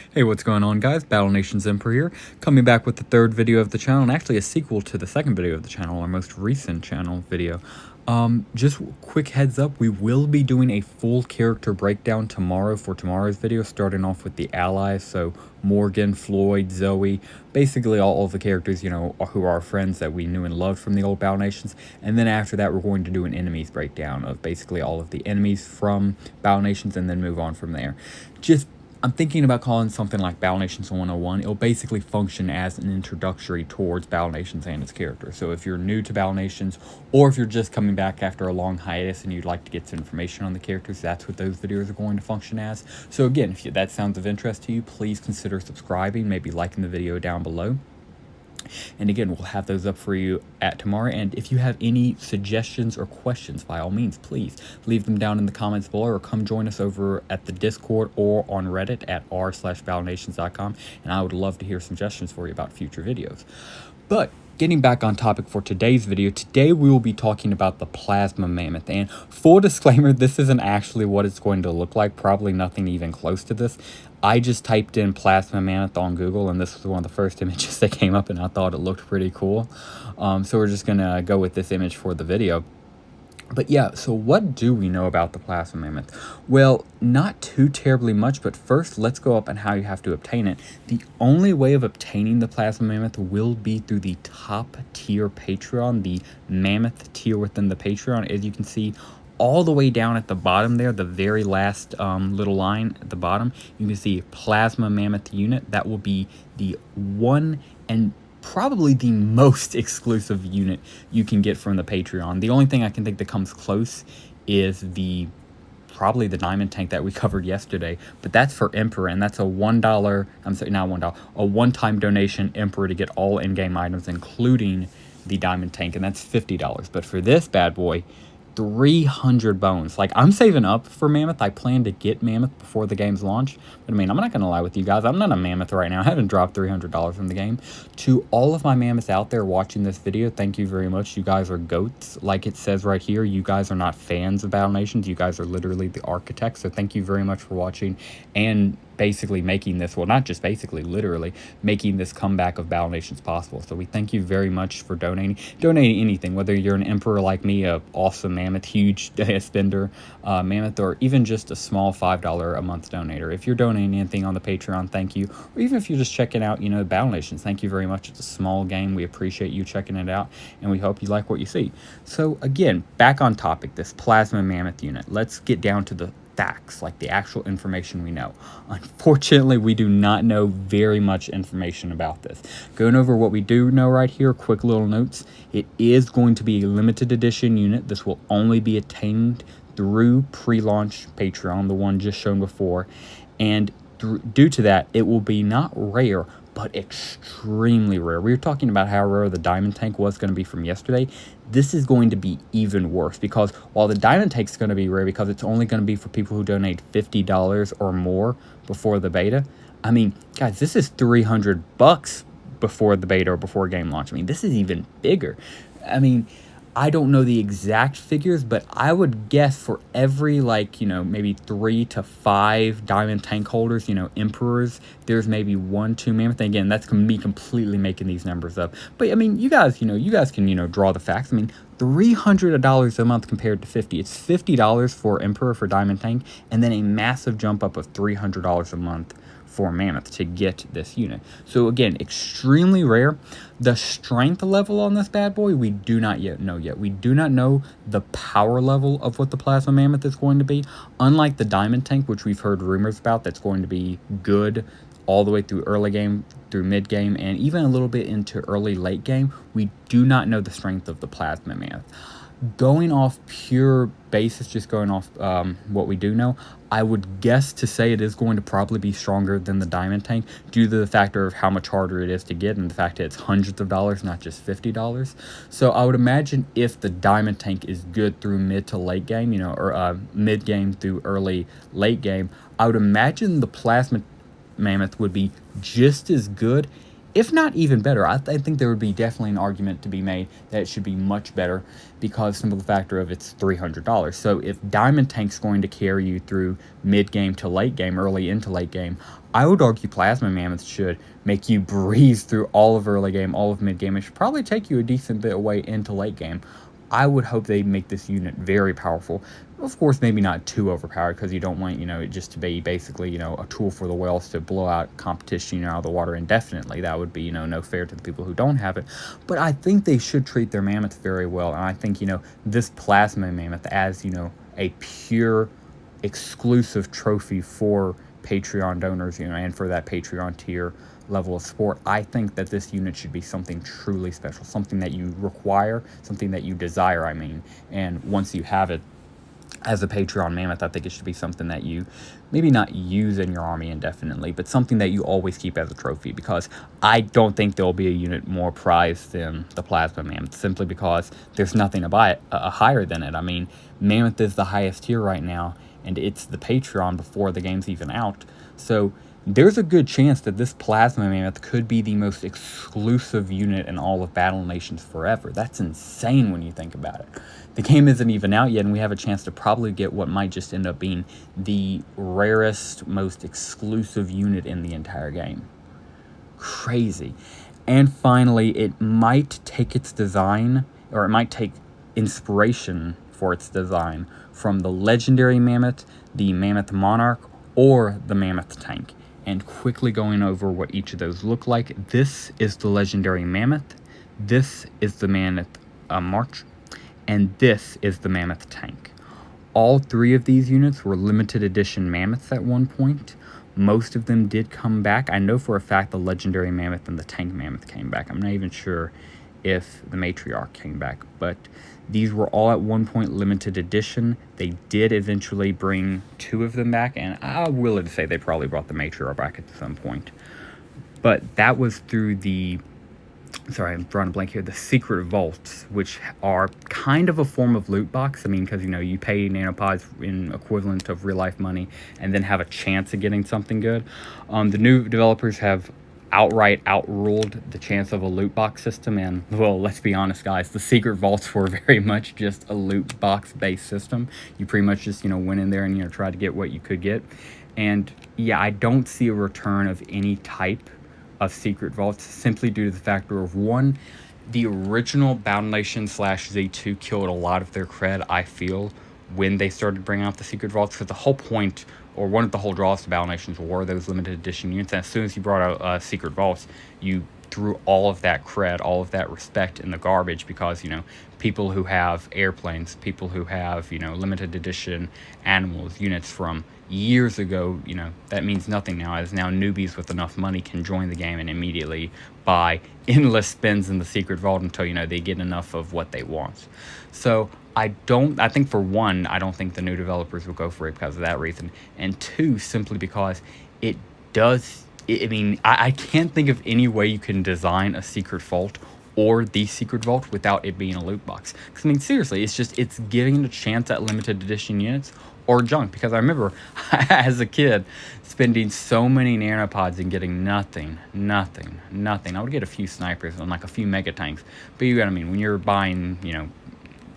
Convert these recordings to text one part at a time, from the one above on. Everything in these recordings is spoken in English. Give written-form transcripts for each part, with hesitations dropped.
Hey, what's going on, guys? Battle Nations Emperor here, coming back with the third video of the channel, and actually a sequel to the second video of the channel, our most recent channel video. Just quick heads up, we will be doing a full character breakdown tomorrow for tomorrow's video, starting off with the allies, so Morgan, Floyd, Zoe, basically all of the characters, who are our friends that we knew and loved from the old Battle Nations. And then after that, we're going to do an enemies breakdown of basically all of the enemies from Battle Nations, and then move on from there. I'm thinking about calling something like Battle Nations 101. It'll basically function as an introductory towards Battle Nations and its character. So if you're new to Battle Nations, or if you're just coming back after a long hiatus and you'd like to get some information on the characters, that's what those videos are going to function as. So again, if that sounds of interest to you, please consider subscribing, maybe liking the video down below. And again, we'll have those up for you at tomorrow. And if you have any suggestions or questions, by all means, please leave them down in the comments below, or come join us over at the Discord or on Reddit at r/battlenations.com. And I would love to hear suggestions for you about future videos. But getting back on topic for today's video, today we will be talking about the Plasma Mammoth. And full disclaimer, this isn't actually what it's going to look like, probably nothing even close to this. I just typed in Plasma Mammoth on Google, and this was one of the first images that came up, and I thought it looked pretty cool. So we're just gonna go with this image for the video. But yeah, so what do we know about the Plasma Mammoth? Well, not too terribly much, but first let's go up on how you have to obtain it. The only way of obtaining the Plasma Mammoth will be through the top tier Patreon, the Mammoth tier within the Patreon. As you can see, all the way down at the bottom there, the very last little line at the bottom, you can see Plasma Mammoth unit. That will be the one and probably the most exclusive unit you can get from the Patreon. The only thing I can think that comes close is probably the diamond tank that we covered yesterday, but that's for Emperor, and that's a $1, I'm sorry, not $1, a one-time donation Emperor to get all in-game items, including the diamond tank, and that's $50. But for this bad boy, 300 bones. Like, I'm saving up for Mammoth. I plan to get Mammoth before the game's launch. But I mean, I'm not going to lie with you guys. I'm not a Mammoth right now. I haven't dropped $300 from the game. To all of my Mammoths out there watching this video, thank you very much. You guys are goats. Like it says right here, you guys are not fans of Battle Nations. You guys are literally the architects. So thank you very much for watching and basically making this, well, not just basically, literally making this comeback of Battle Nations possible. So we thank you very much for donating anything, whether you're an Emperor like me, a awesome Mammoth, huge spender Mammoth, or even just a small $5 a month donator. If you're donating anything on the Patreon, thank you. Or even if you're just checking out, Battle Nations, thank you very much. It's a small game. We appreciate you checking it out, and we hope you like what you see. So again, back on topic, this Plasma Mammoth unit. Let's get down to the facts, like the actual information we know. Unfortunately, we do not know very much information about this. Going over what we do know right here, quick little notes. It is going to be a limited edition unit. This will only be attained through pre-launch Patreon, the one just shown before, and due to that, it will be not rare, but extremely rare. We were talking about how rare the diamond tank was going to be from yesterday. This is going to be even worse, because while the diamond tank is going to be rare because it's only going to be for people who donate $50 or more before the beta. I mean, guys, this is $300 before the beta or before game launch. I mean, this is even bigger. I mean, I don't know the exact figures, but I would guess for every, maybe 3 to 5 diamond tank holders, Emperors, there's maybe 1, 2 Mammoth. And again, that's me completely making these numbers up. But I mean, you guys can, draw the facts. I mean, $300 a month compared to $50. It's $50 for Emperor for diamond tank, and then a massive jump up of $300 a month for Mammoth to get this unit. So again, extremely rare. The strength level on this bad boy, we do not yet know. We do not know the power level of what the Plasma Mammoth is going to be. Unlike the diamond tank, which we've heard rumors about, that's going to be good all the way through early game, through mid game, and even a little bit into early late game, we do not know the strength of the Plasma Mammoth. Going off pure basis, just going off what we do know, I would guess to say it is going to probably be stronger than the diamond tank, due to the factor of how much harder it is to get, and the fact that it's hundreds of dollars, not just $50. So I would imagine if the diamond tank is good through mid to late game, or mid game through early late game, I would imagine the Plasma Mammoth would be just as good, if not even better. I think there would be definitely an argument to be made that it should be much better because simple the factor of it's $300. So if Diamond Tank's going to carry you through mid-game to late game, early into late game, I would argue Plasma Mammoth should make you breeze through all of early game, all of mid-game. It should probably take you a decent bit away into late game. I would hope they make this unit very powerful. Of course, maybe not too overpowered, because you don't want, it just to be basically, a tool for the whales to blow out competition, out of the water indefinitely. That would be, no fair to the people who don't have it. But I think they should treat their mammoths very well. And I think, this Plasma Mammoth as, a pure exclusive trophy for Patreon donors, and for that Patreon tier level of sport, I think that this unit should be something truly special, something that you require, something that you desire, and once you have it as a Patreon Mammoth, I think it should be something that you maybe not use in your army indefinitely, but something that you always keep as a trophy, because I don't think there'll be a unit more prized than the Plasma Mammoth, simply because there's nothing higher than it. Mammoth is the highest tier right now, and it's the Patreon before the game's even out, so there's a good chance that this Plasma Mammoth could be the most exclusive unit in all of Battle Nations forever. That's insane when you think about it. The game isn't even out yet, and we have a chance to probably get what might just end up being the rarest, most exclusive unit in the entire game. Crazy. And finally, it might take its design, or it might take inspiration for its design from the legendary Mammoth, the Mammoth Monarch, or the Mammoth Tank. And quickly going over what each of those look like. This is the legendary Mammoth. This is the Mammoth March. And this is the Mammoth Tank. All three of these units were limited edition Mammoths at one point. Most of them did come back. I know for a fact the legendary Mammoth and the Tank Mammoth came back. I'm not even sure if the Matriarch came back, but these were all at one point limited edition. They did eventually bring two of them back, and I'm willing to say they probably brought the Matriarch back at some point. But that was through the, sorry, I'm drawing a blank here, the secret vaults, which are kind of a form of loot box. Because, you pay nanopods in equivalent of real-life money and then have a chance of getting something good. The new developers have outright outruled the chance of a loot box system, and, well, let's be honest, guys, the secret vaults were very much just a loot box based system. You pretty much just went in there and tried to get what you could get. And yeah, I don't see a return of any type of secret vaults, simply due to the factor of, one, the original Battle Nation / Z2 killed a lot of their cred, I feel, when they started bringing out the secret vaults, because the whole point, or one of the whole draws to Battle Nations, were those limited edition units. And as soon as you brought out secret vaults, you threw all of that cred, all of that respect in the garbage, because people who have airplanes, people who have limited edition animals, units from years ago, that means nothing now, as now newbies with enough money can join the game and immediately buy endless spins in the secret vault until they get enough of what they want. So I think, for one, I don't think the new developers will go for it because of that reason, and two, simply because it does, I can't think of any way you can design a secret vault or the secret vault without it being a loot box. Because, seriously, it's giving a chance at limited edition units or junk. Because I remember, as a kid, spending so many nanopods and getting nothing. I would get a few snipers and, a few mega tanks. But you got when you're buying,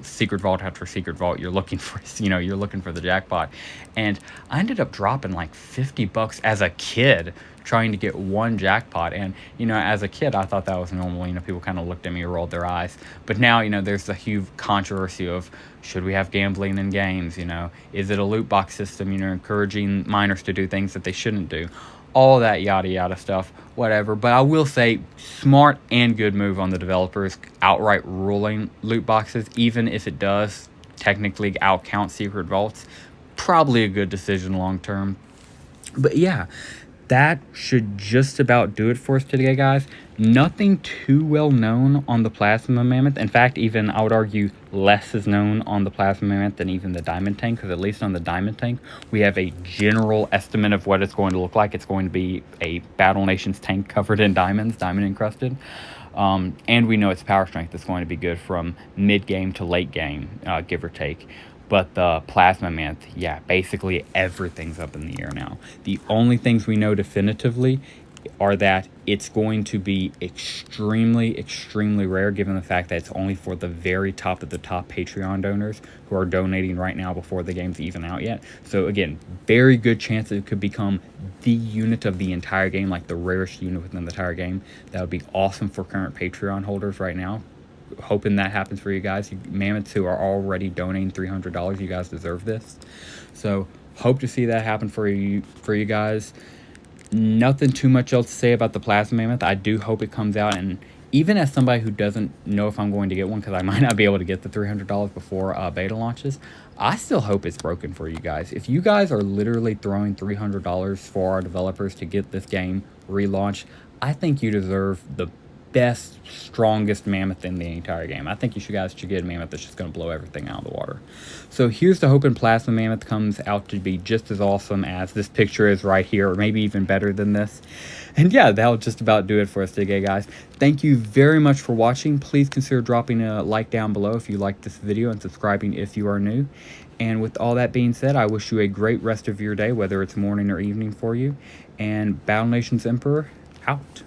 secret vault after secret vault, you're looking for the jackpot. And I ended up dropping $50 as a kid trying to get one jackpot. And as a kid, I thought that was normal. People kind of looked at me and rolled their eyes. But now there's the huge controversy of, should we have gambling in games? Is it a loot box system, encouraging minors to do things that they shouldn't do? All that yada stuff, whatever. But I will say, smart and good move on the developers outright ruling loot boxes, even if it does technically outcount secret vaults. Probably a good decision long term. But yeah, that should just about do it for us today, guys. Nothing too well known on the Plasma Mammoth. In fact, even I would argue less is known on the Plasma Mammoth than even the Diamond Tank, because at least on the Diamond Tank, we have a general estimate of what it's going to look like. It's going to be a Battle Nations tank covered in diamonds, diamond encrusted. And we know its power strength is going to be good from mid-game to late game, give or take. But the Plasma Mammoth, yeah, basically everything's up in the air now. The only things we know definitively are that it's going to be extremely rare, given the fact that it's only for the very top of the top Patreon donors who are donating right now before the game's even out yet. So again, very good chance it could become the unit of the entire game, like the rarest unit within the entire game. That would be awesome for current Patreon holders right now. Hoping that happens for you guys. You mammoths who are already donating $300, you guys deserve this. So hope to see that happen for you guys. Nothing too much else to say about the plasma mammoth. I do hope it comes out, and even as somebody who doesn't know if I'm going to get one, because I might not be able to get the $300 before beta launches, I still hope it's broken for you guys. If you guys are literally throwing $300 for our developers to get this game relaunched, I think you deserve the best, strongest mammoth in the entire game. I think you guys should get a mammoth that's just going to blow everything out of the water. So here's the hoping plasma mammoth comes out to be just as awesome as this picture is right here, or maybe even better than this. And yeah, that'll just about do it for us today, guys. Thank you very much for watching. Please consider dropping a like down below if you liked this video, and subscribing if you are new. And with all that being said, I wish you a great rest of your day, whether it's morning or evening for you. And Battle Nations Emperor, out.